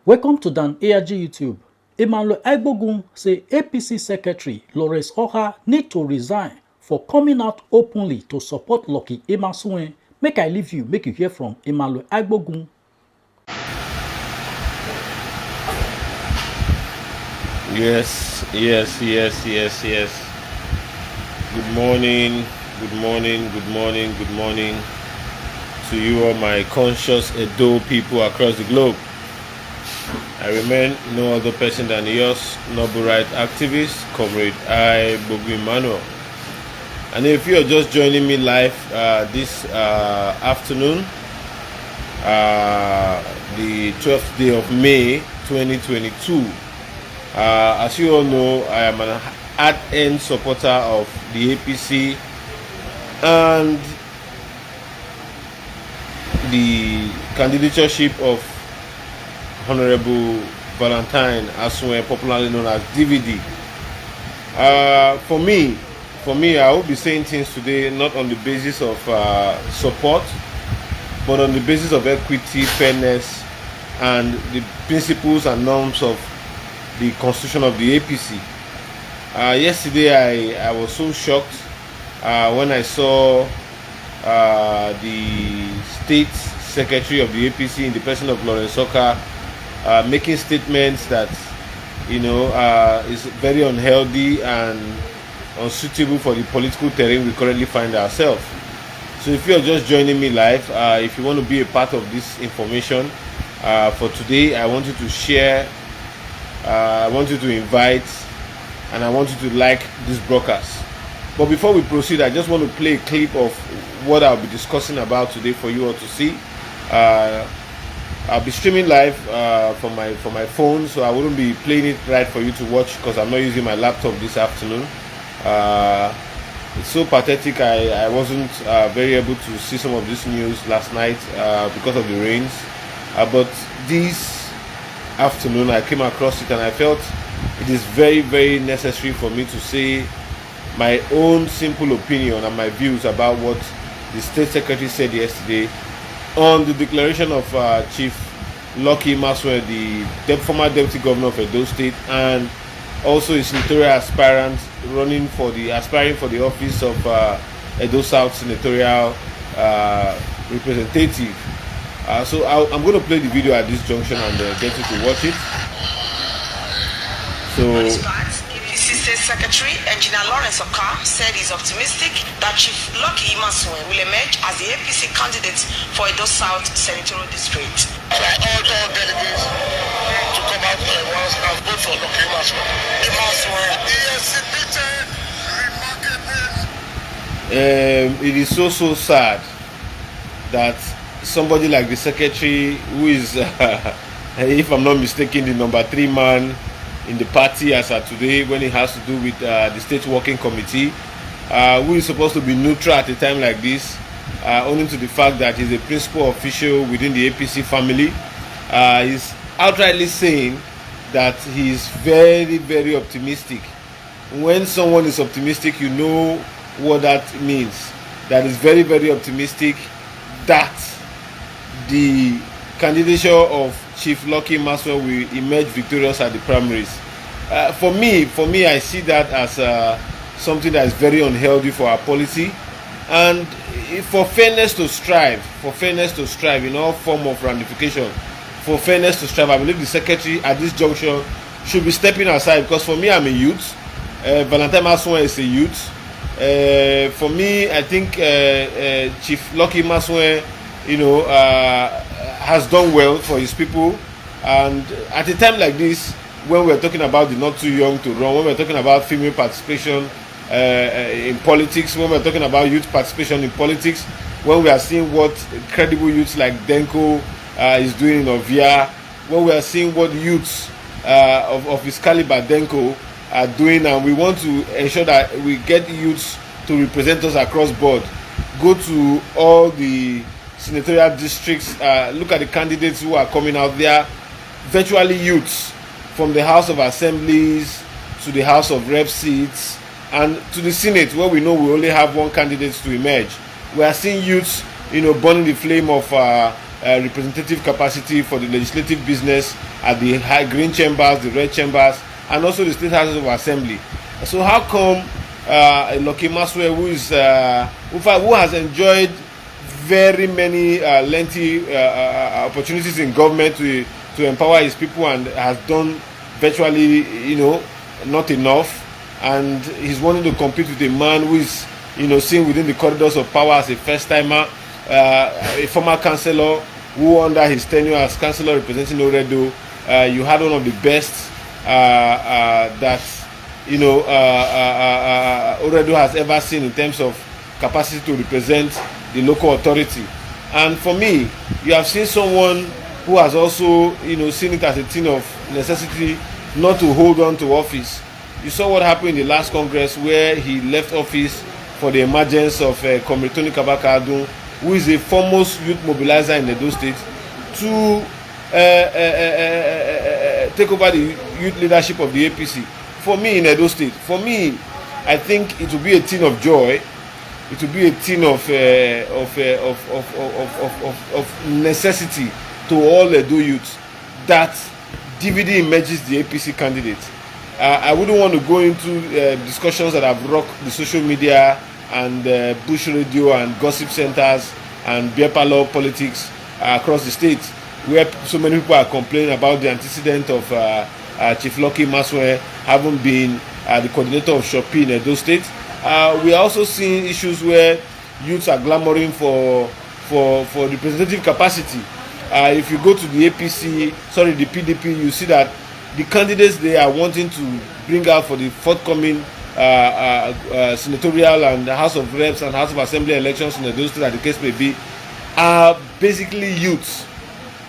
Welcome to Dan ARG YouTube. Emmanuel Agbogun say APC Secretary Lawrence Okah need to resign for coming out openly to support Lucky Emasuen. Make I leave you, make you hear from Emmanuel Agbogun. Yes. Good morning to you all my conscious Edo people across the globe. I remain no other person than yours, noble right activist, Comrade Bogu Emmanuel. And if you are just joining me live this afternoon, the 12th day of May 2022, as you all know, I am an hard-earned supporter of the APC and the candidatureship of Honorable Valentine Asue, popularly known as DVD. For me, I will be saying things today not on the basis of support, but on the basis of equity, fairness, and the principles and norms of the constitution of the APC. Yesterday, I was so shocked when I saw the state secretary of the APC in the person of Lawrence Okah making statements that is very unhealthy and unsuitable for the political terrain we currently find ourselves. So if you are just joining me live, if you want to be a part of this information for today, I want you to share, I want you to invite, and I want you to like this broadcast. But before we proceed, I just want to play a clip of what I'll be discussing about today for you all to see. I'll be streaming live from my phone, so I wouldn't be playing it right for you to watch because I'm not using my laptop this afternoon. It's so pathetic. I wasn't very able to see some of this news last night because of the rains. But this afternoon I came across it and I felt it is very, very necessary for me to say my own simple opinion and my views about what the state secretary said yesterday on the declaration of Chief Lucky Emasuen, the former deputy governor of Edo State, and also a senatorial aspirant aspiring for the office of Edo South Senatorial representative. So I'm going to play the video at this junction and get you to watch it. So. Secretary Engineer Lawrence Okah said he's optimistic that Chief Lucky Emasuen will emerge as the APC candidate for Edo South Senatorial District. I urge all delegates to come out here once and vote for Lucky Emasuen. He has submitted remarkable. It is so sad that somebody like the secretary, who is, if I'm not mistaken, the number 3 man in the party as of today, when it has to do with the state working committee, who is supposed to be neutral at a time like this, owing to the fact that he's a principal official within the APC family, is outrightly saying that he is very, very optimistic. When someone is optimistic, you know what that means. That is very, very optimistic that the candidature of Chief Lucky Emasuen will emerge victorious at the primaries. For me, I see that as something that is very unhealthy for our policy, and for fairness to strive in all form of ramification, for fairness to strive, I believe the secretary at this juncture should be stepping aside, because for me, I'm a youth. Valentine Emasuen is a youth. For me, I think Chief Lucky Emasuen, has done well for his people, and at a time like this, when we're talking about the not too young to run, when we're talking about female participation in politics, when we're talking about youth participation in politics, when we are seeing what credible youths like Denko is doing in Ovia, when we are seeing what youths of his caliber Denko are doing, and we want to ensure that we get youths to represent us across board. Go to all the senatorial districts, look at the candidates who are coming out there, virtually youths, from the House of Assemblies to the House of Rep seats and to the Senate, where we know we only have one candidate to emerge. We are seeing youths, burning the flame of representative capacity for the legislative business at the high green chambers, the red chambers, and also the state houses of assembly. So how come Lucky Maswe, who has enjoyed very many lengthy opportunities in government to empower his people and has done virtually, not enough, and he's wanting to compete with a man who is, seen within the corridors of power as a first-timer, a former councillor who, under his tenure as councillor representing Oredo, you had one of the best that Oredo has ever seen in terms of capacity to represent the local authority. And for me, you have seen someone who has also, seen it as a thing of necessity not to hold on to office. You saw what happened in the last Congress, where he left office for the emergence of Comrade Tony Kabaka-Adun, who is a foremost youth mobilizer in Edo State, to take over the youth leadership of the APC. For me, in Edo State, I think it will be a thing of joy. It will be a thing of necessity to all Edo youths that DVD emerges the APC candidate. I wouldn't want to go into discussions that have rocked the social media and Bush radio and gossip centers and beer parlor politics across the state, where so many people are complaining about the antecedent of Chief Lucky Maswe having been the coordinator of Shopee in Edo State. We are also seeing issues where youths are clamoring for representative capacity. If you go to the the PDP, you see that the candidates they are wanting to bring out for the forthcoming senatorial and House of Reps and House of Assembly elections in Edo State, as the case may be, are basically youths.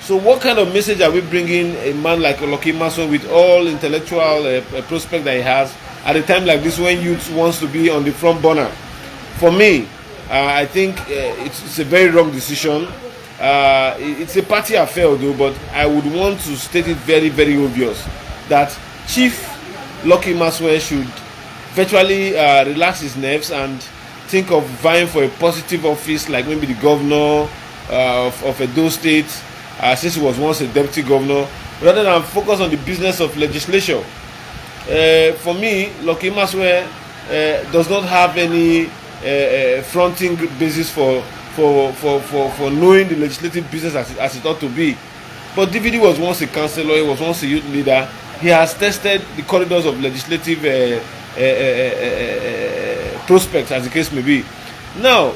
So what kind of message are we bringing a man like Lucky Maswe, with all intellectual prospect that he has, at a time like this when youth wants to be on the front burner? For me, I think it's a very wrong decision. It's a party affair though, but I would want to state it very, very obvious that Chief Lucky Maswe should virtually relax his nerves and think of vying for a positive office, like maybe the governor of Edo State, since he was once a deputy governor, rather than focus on the business of legislation. For me, Lucky Maswe does not have any fronting basis for knowing the legislative business as it ought to be. But DVD was once a councillor, he was once a youth leader. He has tested the corridors of legislative prospects, as the case may be. Now,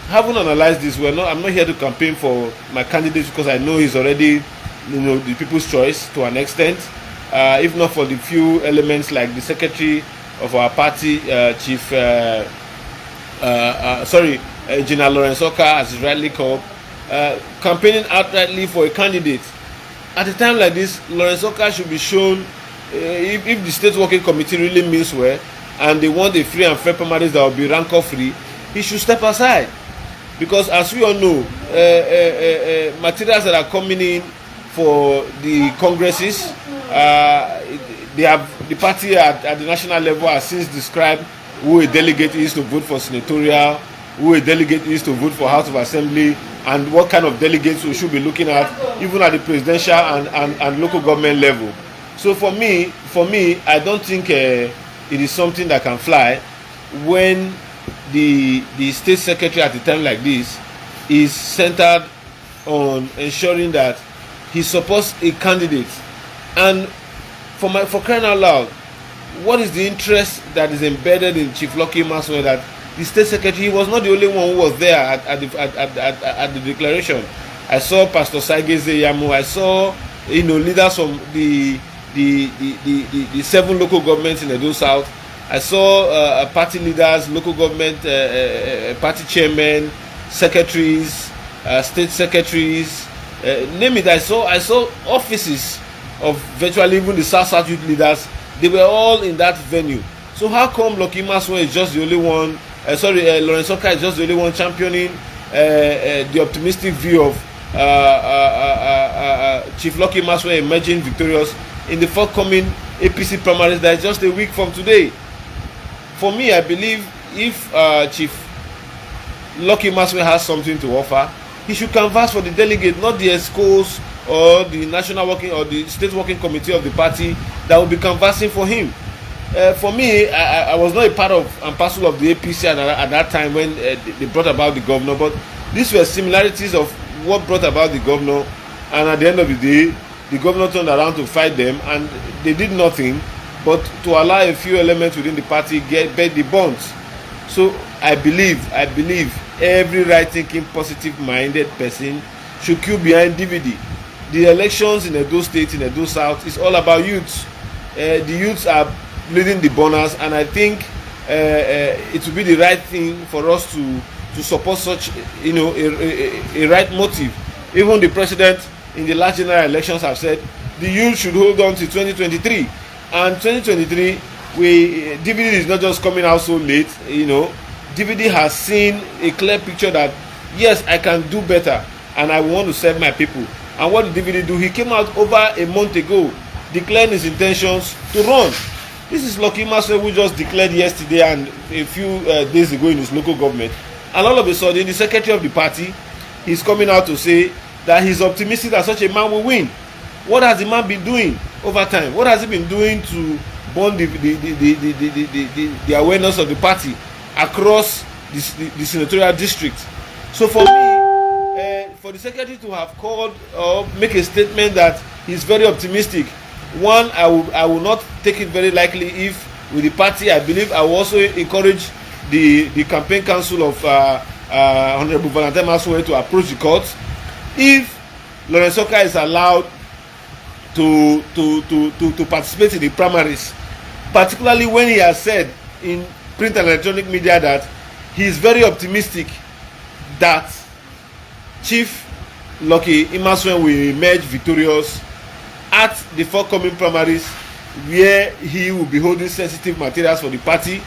having analyzed this, I'm not here to campaign for my candidate, because I know he's already, the people's choice to an extent. If not for the few elements like the secretary of our party, Engineer Lawrence Okah, as is rightly called, campaigning outrightly for a candidate. At a time like this, Lawrence Okah should be shown, if the state working committee really means well, and they want a free and fair primaries that will be rancor-free, he should step aside. Because as we all know, materials that are coming in for the congresses, the party at the national level has since described who a delegate is to vote for senatorial, who a delegate is to vote for House of Assembly, and what kind of delegates we should be looking at, even at the presidential and local government level. So for me, I don't think it is something that can fly when the state secretary at a time like this is centered on ensuring that he supports a candidate. And for crying out loud, what is the interest that is embedded in Chief Lucky Maswe, that the state secretary was not the only one who was there at the declaration? I saw Pastor Saigeze Yamu. I saw leaders from the 7 local governments in Edo South. I saw party leaders, local government party chairmen, secretaries, state secretaries, name it. I saw offices of virtually even the South youth leaders. They were all in that venue. So how come Lucky Maswe is just the only one? Lawrence Okah is just the only one championing the optimistic view of Chief Lucky Maswe emerging victorious in the forthcoming APC primaries that is just a week from today? For me, I believe if Chief Lucky Maswe has something to offer, he should canvass for the delegate, not the ESCOs or the national working or the state working committee of the party that will be canvassing for him. For me, I was not a part of and parcel of the APC at that time when they brought about the governor, but these were similarities of what brought about the governor, and at the end of the day, the governor turned around to fight them, and they did nothing but to allow a few elements within the party get the bonds. So I believe every right-thinking, positive-minded person should queue behind DVD. The elections in Edo State, in Edo South, is all about youths. The youths are leading the burners, and I think it will be the right thing for us to support such, a right motive. Even the president in the last general elections have said the youth should hold on to 2023, and 2023 DVD is not just coming out so late. DVD has seen a clear picture that yes, I can do better and I want to serve my people. And what did DVD do? He came out over a month ago declaring his intentions to run. This is Lucky Maswe, who just declared yesterday and a few days ago in his local government, and all of a sudden the secretary of the party is coming out to say that he's optimistic that such a man will win. What has the man been doing over time? What has he been doing to burn the awareness of the party across the senatorial district? So for me, for the secretary to have called or make a statement that he's very optimistic, one, I will not take it very likely if with the party. I believe I will also encourage the campaign council of Honorable Valentine Maswe to approach the court if Lawrence Okah is allowed to participate in the primaries, particularly when he has said in print and electronic media that he is very optimistic that Chief Lucky Imasuen will emerge victorious at the forthcoming primaries, where he will be holding sensitive materials for the party,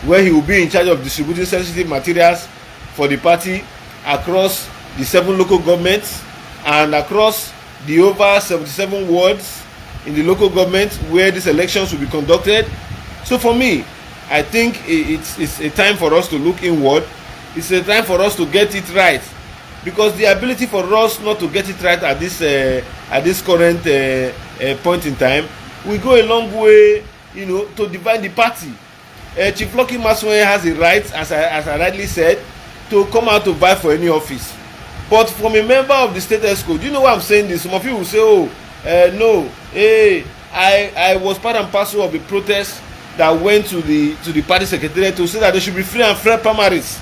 where he will be in charge of distributing sensitive materials for the party across the 7 local governments and across the over 77 wards in the local government where these elections will be conducted. So for me, I think it's a time for us to look inward. It's a time for us to get it right, because the ability for us not to get it right at this current point in time will go a long way, to divide the party. Chief Lucky Maswe has a right, as I rightly said, to come out to vie for any office. But from a member of the state ESCO, do you know why I'm saying this? Some of you will say, no, I was part and parcel of the protest that went to the party secretariat to say that there should be free and fair primaries.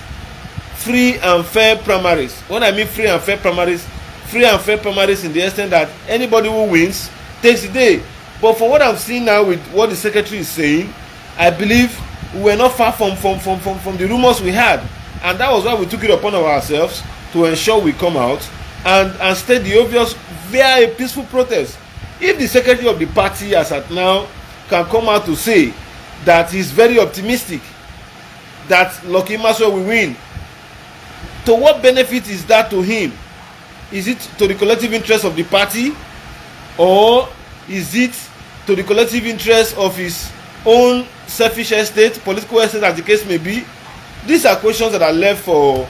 Free and fair primaries. When I mean free and fair primaries in the extent that anybody who wins takes the day. But from what I'm seeing now with what the secretary is saying, I believe we were not far from the rumors we had, and that was why we took it upon ourselves to ensure we come out and state the obvious via a peaceful protest. If the secretary of the party as at now can come out to say that he's very optimistic that Lucky Maswe will win, to what benefit is that to him? Is it to the collective interest of the party, or is it to the collective interest of his own selfish estate, political estate, as the case may be? These are questions that are left for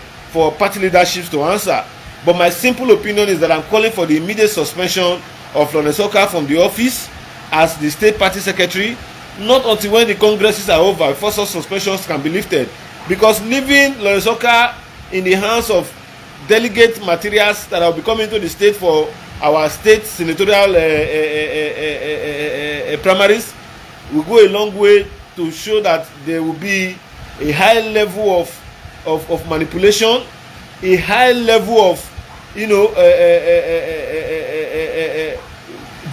party leaderships to answer. But my simple opinion is that I'm calling for the immediate suspension of Lawrence Okah from the office as the state party secretary, not until when the congresses are over before such suspensions can be lifted. Because leaving Lawrence Okah in the hands of delegate materials that will be coming to the state for our state senatorial primaries will go a long way to show that there will be a high level of manipulation, a high level of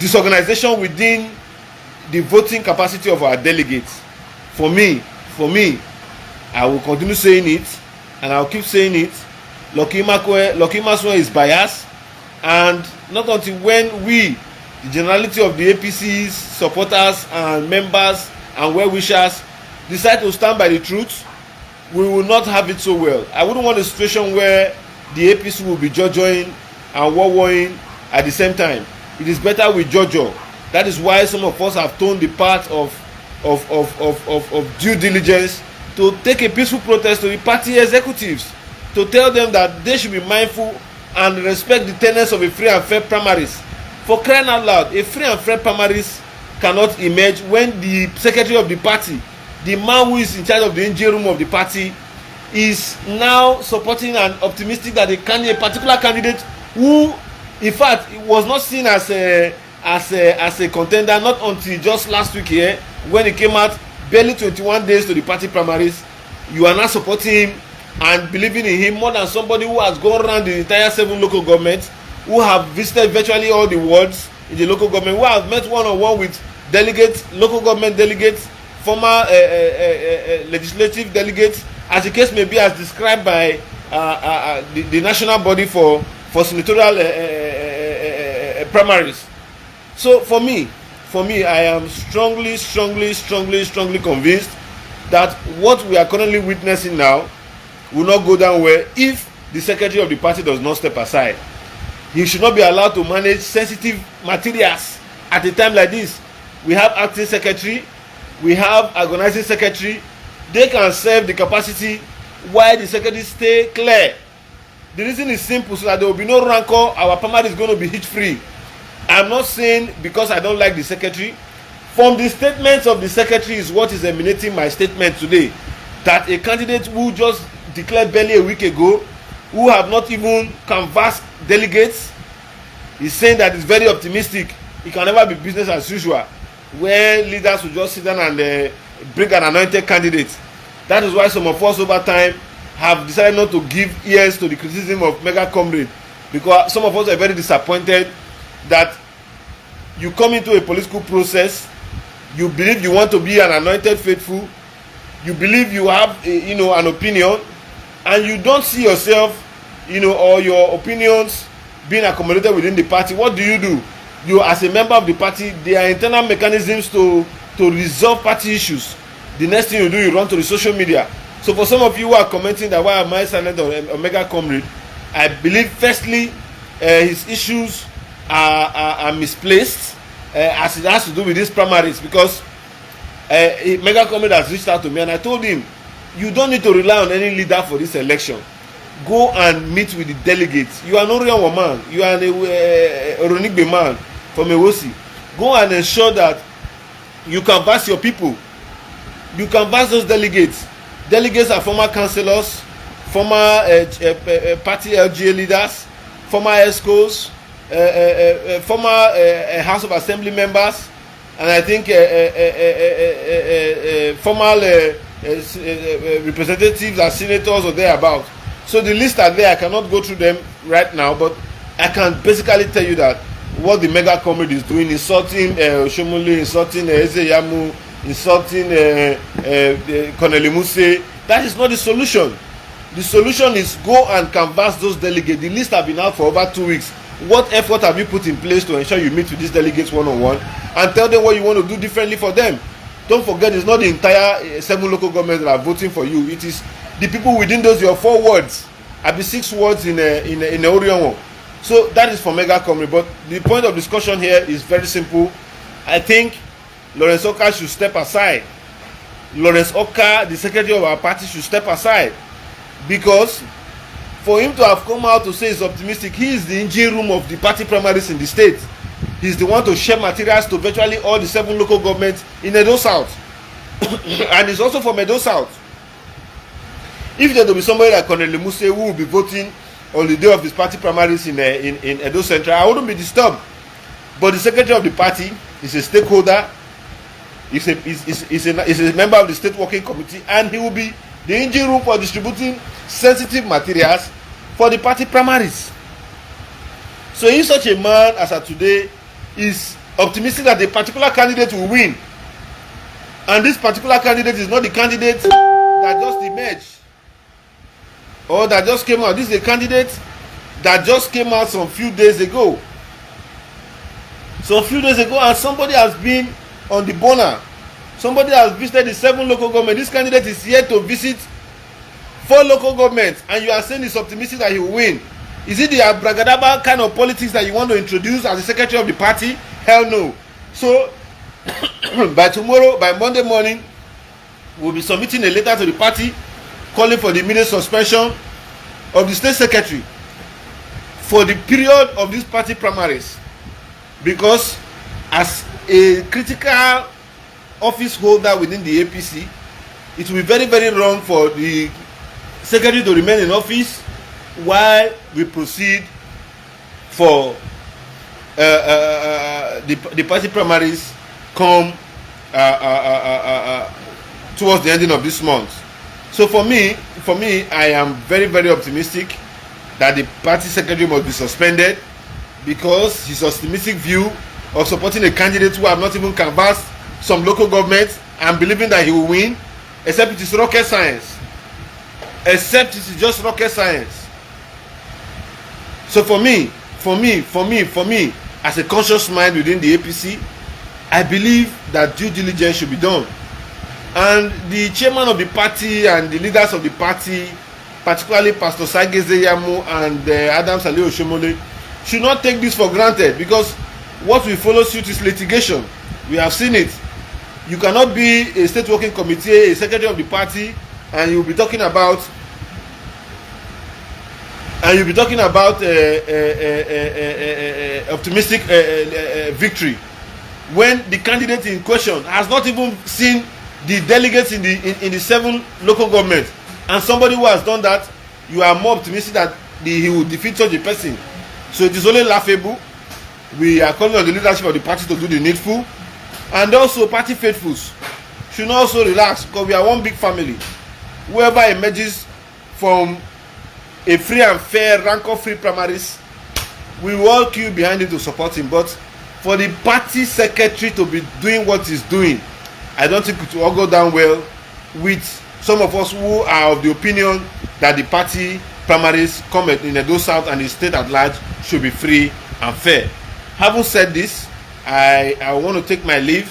disorganization within the voting capacity of our delegates. For me, I will continue saying it, and I will keep saying it. Lucky Maswe is biased, and not until when we, the generality of the APC's supporters and members and well-wishers, decide to stand by the truth, we will not have it so well. I wouldn't want a situation where the APC will be jojoing and warring at the same time. It is better with jojo. That is why some of us have torn the path of due diligence to take a peaceful protest to the party executives, to tell them that they should be mindful and respect the tenets of a free and fair primaries. For crying out loud, a free and fair primaries cannot emerge when the secretary of the party, the man who is in charge of the engine room of the party, is now supporting and optimistic that a particular candidate who, in fact, was not seen as a contender not until just last week here when he came out barely 21 days to the party primaries. You are now supporting him and believing in him more than somebody who has gone around the entire 7 local governments, who have visited virtually all the wards in the local government, who have met one-on-one with delegates, local government delegates, former legislative delegates, as the case may be, as described by the national body for senatorial primaries. So for me, I am strongly convinced that what we are currently witnessing now will not go down well if the secretary of the party does not step aside. He should not be allowed to manage sensitive materials at a time like this. We have acting secretary, we have organizing secretary. They can serve the capacity while the secretary stay clear. The reason is simple, so that there will be no rancor. Our primary is going to be hitch free. I'm not saying because I don't like the secretary. From the statements of the secretary is what is emanating my statement today, that a candidate who just declared barely a week ago, who have not even canvassed delegates, is saying that it's very optimistic. It can never be business as usual, where leaders will just sit down and bring an anointed candidate. That is why some of us over time have decided not to give ears to the criticism of Mega Comrade, because some of us are very disappointed that you come into a political process, you believe you want to be an anointed faithful, you believe you have an opinion, and you don't see yourself or your opinions being accommodated within the party. What do? You, as a member of the party, there are internal mechanisms to resolve party issues. The next thing you do, you run to the social media. So for some of you who are commenting that why am I silent on Mega Comrade, I believe firstly his issues are misplaced as it has to do with these primaries, because Mega Comrade has reached out to me and I told him, you don't need to rely on any leader for this election. Go and meet with the delegates. You are an Orion man, you are a Oronigbe man from Ewosi. Go and ensure that you canvass your people. You canvass those delegates. Delegates are former councillors, former party LGA leaders, former ESCOs, former House of Assembly members, and I think former representatives and senators or thereabout. So the list are there. I cannot go through them right now, but I can basically tell you that what the Mega Comrade is doing, insulting Oshomole, insulting Ezeyamu, insulting Corneli Muse, that is not the solution. The solution is go and canvass those delegates. The list have been out for over 2 weeks. What effort have you put in place to ensure you meet with these delegates one-on-one and tell them what you want to do differently for them? Don't forget, it's not the entire 7 local governments that are voting for you. It is the people within those your 4 wards. I be 6 wards in Orion. So that is for Mega Comrade. But the point of discussion here is very simple. I think Lawrence Okah should step aside. Lawrence Okah, the secretary of our party, should step aside, because for him to have come out to say he's optimistic, he is the engine room of the party primaries in the state. He's the one to share materials to virtually all the 7 local governments in Edo South. And he's also from Edo South. If there will be somebody like Corneli Muse who will be voting on the day of his party primaries in Edo Central, I wouldn't be disturbed. But the secretary of the party is a stakeholder, is a member of the state working committee, and he will be the engine room for distributing sensitive materials for the party primaries. So if such a man as of today is optimistic that a particular candidate will win, and this particular candidate is not the candidate that just emerged or that just came out, this is a candidate that just came out some few days ago, and somebody has been on the boner, somebody has visited the 7 local governments. This candidate is here to visit 4 local governments, and you are saying he's optimistic that he will win. Is it the abragadabra kind of politics that you want to introduce as the secretary of the party? Hell no. So by Monday morning, we'll be submitting a letter to the party calling for the immediate suspension of the state secretary for the period of this party primaries, because as a critical office holder within the APC, it will be very, very wrong for the secretary to remain in office while we proceed for the party primaries come towards the ending of this month. So for me, I am very, very optimistic that the party secretary must be suspended, because his optimistic view of supporting a candidate who have not even canvassed some local governments and believing that he will win, except it is rocket science. Except it is just rocket science. So for me, as a conscious mind within the APC, I believe that due diligence should be done. And the chairman of the party and the leaders of the party, particularly Pastor Sageze Yamu and Adam Saleh Oshomole, should not take this for granted, because what will follow suit is litigation. We have seen it. You cannot be a state working committee, a secretary of the party, and you'll be talking about optimistic victory when the candidate in question has not even seen the delegates in the 7 local governments, and somebody who has done that, you are more optimistic that he will defeat such a person. So it is only laughable. We are calling on the leadership of the party to do the needful, and also party faithfuls should also relax, because we are one big family. Whoever emerges from a free and fair, rancor-free primaries, we will all queue behind him to support him. But for the party secretary to be doing what he's doing, I don't think it will all go down well with some of us who are of the opinion that the party primaries come in Edo South and the state at large should be free and fair. Having said this, I want to take my leave.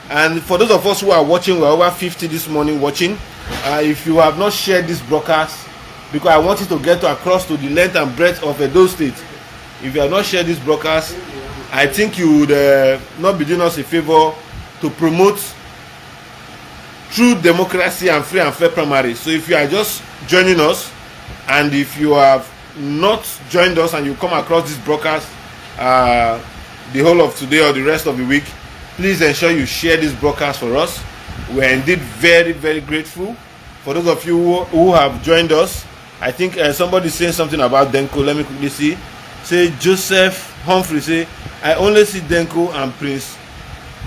And for those of us who are watching, we're over 50 this morning watching. If you have not shared this broadcast, because I want it to get across to the length and breadth of Edo State, if you have not shared this broadcast, I think you would not be doing us a favor to promote true democracy and free and fair primaries. So if you are just joining us, and if you have not joined us and you come across this broadcast the whole of today or the rest of the week, please ensure you share this broadcast for us. We're indeed very, very grateful. For those of you who have joined us, I think somebody is saying something about Denko. Let me quickly see. Say Joseph Humphrey, say, I only see Denko and Prince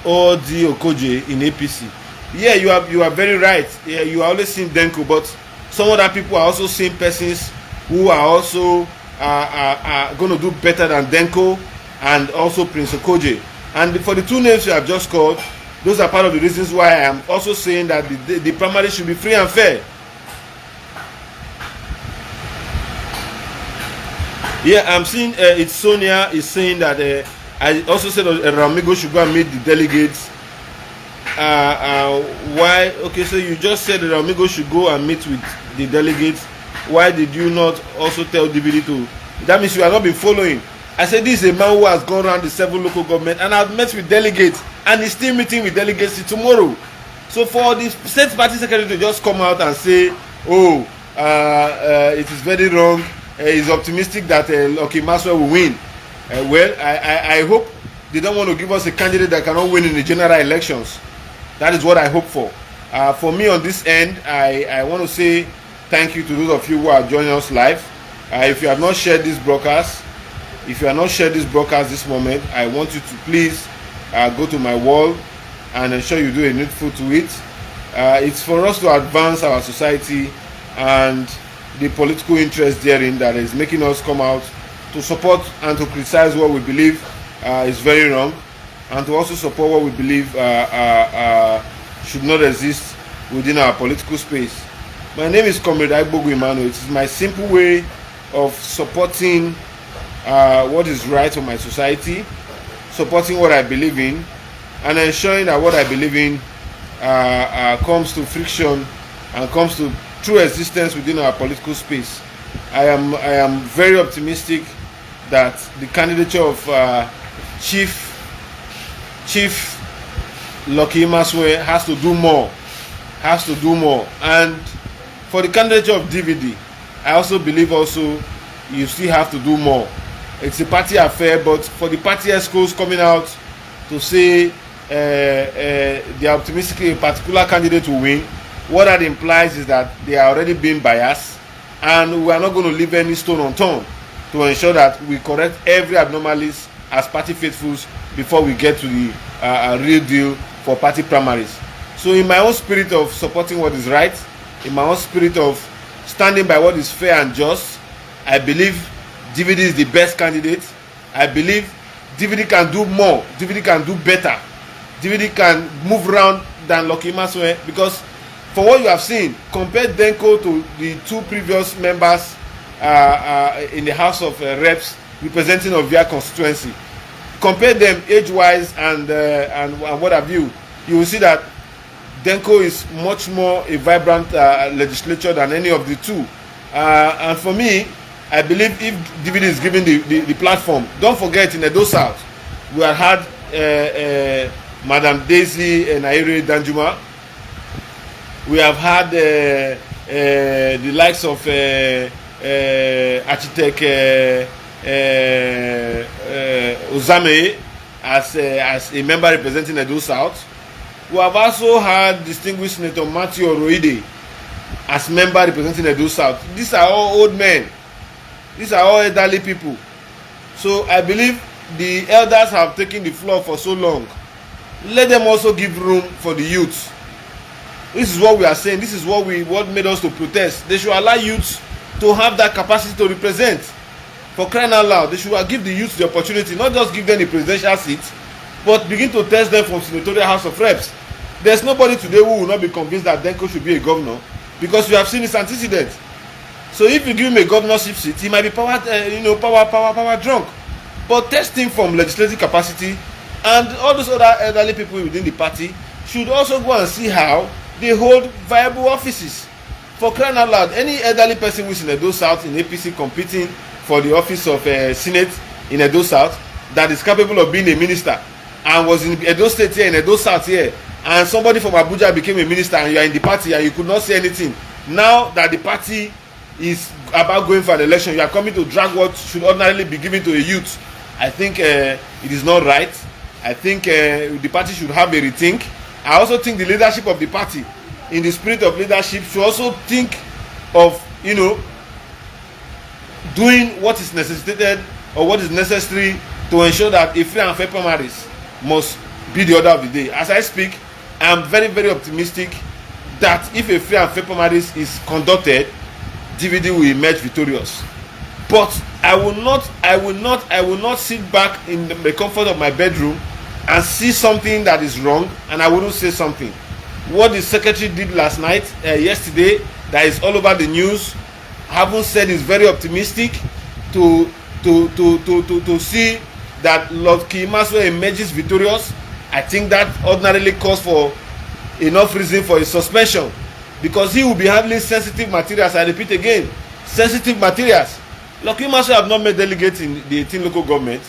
Odi Okoje in APC. Yeah, you are very right. Yeah, you are always seeing Denko, but some other people are also seeing persons who are also going to do better than Denko and also Prince Okoje. And for the 2 names you have just called, those are part of the reasons why I am also saying that the primary should be free and fair. Yeah, I'm seeing it's Sonia is saying that I also said Ramigo should go and meet the delegates. Why? Okay, so you just said that Ramigo should go and meet with the delegates. Why did you not also tell DVD to? That means you have not been following. I said this is a man who has gone around the 7 local government and I've met with delegates, and he's still meeting with delegates tomorrow. So for the state party secretary to just come out and say, oh, it is very wrong, he's optimistic that Okah Maswa will win. Well, I hope they don't want to give us a candidate that cannot win in the general elections. That is what I hope for. For me on this end, I want to say thank you to those of you who are joining us live. If you have not shared this broadcast, this moment, I want you to please go to my wall and ensure you do a needful to it. It's for us to advance our society and the political interest therein that is making us come out to support and to criticize what we believe is very wrong, and to also support what we believe should not exist within our political space. My name is Comrade Agbogu Emmanuel. It is my simple way of supporting what is right for my society, supporting what I believe in, and ensuring that what I believe in comes to friction and comes to true existence within our political space. I am very optimistic that the candidature of Chief Okah Maswa has to do more, and for the candidature of DVD, I also believe you still have to do more. it's a party affair, but for the party ESCOs coming out to say they are optimistic a particular candidate will win, what that implies is that they are already being biased, and we are not going to leave any stone unturned to ensure that we correct every abnormalities as party faithfuls before we get to the real deal for party primaries. So in my own spirit of supporting what is right, in my own spirit of standing by what is fair and just, I believe DVD is the best candidate. I believe DVD can do more, DVD can do better, DVD can move around than Lucky Imasue, because for what you have seen, compare Denko to the two previous members in the House of Reps representing Ovia constituency. Compare them age-wise and what have you. You will see that Denko is much more a vibrant legislature than any of the two. And for me, I believe if DVD is given the platform, don't forget in Edo South, we have had Madam Daisy Nairi Danjuma. We have had the likes of architect Ozame as a member representing Edo South. We have also had distinguished Senator Matthew Oroide as member representing Edo South. These are all old men. These are all elderly people. So I believe the elders have taken the floor for so long. Let them also give room for the youth. This is what we are saying. This is what made us to protest. They should allow youths to have that capacity to represent. For crying out loud, they should give the youth the opportunity, not just give them the presidential seat, but begin to test them from Senatorial House of Reps. There's nobody today who will not be convinced that Denko should be a governor, because we have seen his antecedent. So if you give him a governorship seat, he might be power drunk. But test him from legislative capacity, and all those other elderly people within the party should also go and see how they hold viable offices. For crying out loud, any elderly person who is in Edo South in APC competing for the office of Senate in Edo South that is capable of being a minister and was in Edo State here, in Edo South here, and somebody from Abuja became a minister and you are in the party and you could not say anything. Now that the party is about going for an election, you are coming to drag what should ordinarily be given to a youth. I think it is not right. I think the party should have a rethink. I also think the leadership of the party, in the spirit of leadership, should also think of, doing what is necessitated or what is necessary to ensure that a free and fair primaries must be the order of the day. As I speak, I am very, very optimistic that if a free and fair primaries is conducted, DVD will emerge victorious. But I will not sit back in the comfort of my bedroom and see something that is wrong and I wouldn't say something. What the secretary did last night, yesterday, that is all over the news, having said is very optimistic to see that Lord Imasue emerges victorious. I think that ordinarily calls for enough reason for his suspension, because he will be handling sensitive materials. I repeat again, sensitive materials. Lord Imasue have not made delegates in the 18 local government.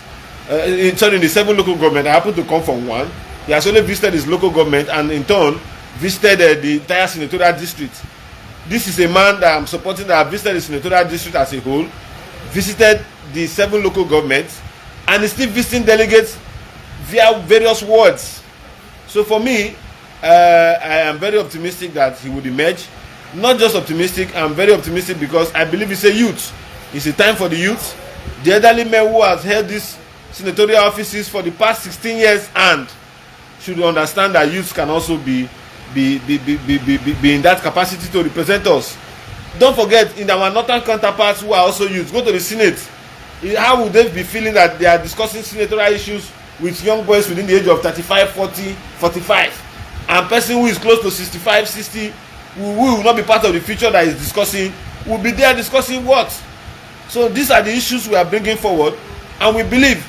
In the 7 local government. I happen to come from one. He has only visited his local government and in turn visited the entire senatorial district. This is a man that I'm supporting that visited the senatorial district as a whole, visited the 7 local governments, and is still visiting delegates via various wards. So for me, I am very optimistic that he would emerge. Not just optimistic, I'm very optimistic because I believe it's a youth. It's a time for the youth. The elderly men who has held these senatorial offices for the past 16 years and should understand that youths can also be in that capacity to represent us. Don't forget, in our northern counterparts who are also youths, go to the Senate. How would they be feeling that they are discussing senatorial issues with young boys within the age of 35, 40, 45? And person who is close to 65, 60, who will not be part of the future that is discussing, will be there discussing what? So these are the issues we are bringing forward, and we believe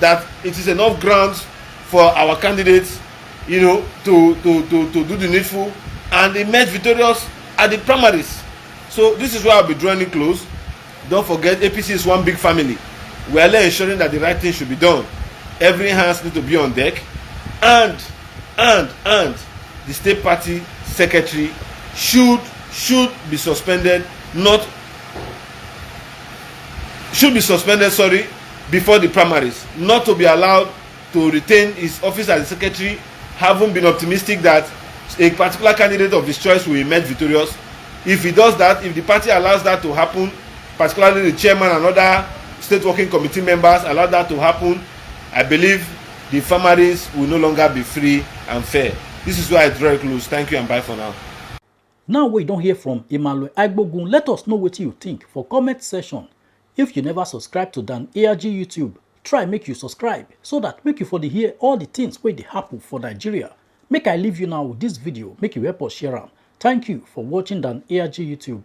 that it is enough grounds for our candidates, to do the needful and emerge victorious at the primaries. So this is where I'll be drawing it close. Don't forget, APC is one big family. We are ensuring that the right thing should be done. Every hands need to be on deck, and the state party secretary should be suspended, not should be suspended, before the primaries, not to be allowed to retain his office as the secretary, having been optimistic that a particular candidate of his choice will emerge victorious. If he does that, if the party allows that to happen, particularly the chairman and other state working committee members allow that to happen, I believe the primaries will no longer be free and fair. This is why I draw it close. Thank you and bye for now. Now we don't hear from Emmanuel Agbogun. Let us know what you think for comment section. If you never subscribe to Dan ARG YouTube, try make you subscribe so that make you for the hear all the things where they happen for Nigeria. Make I leave you now with this video, make you help us share them. Thank you for watching Dan ARG YouTube.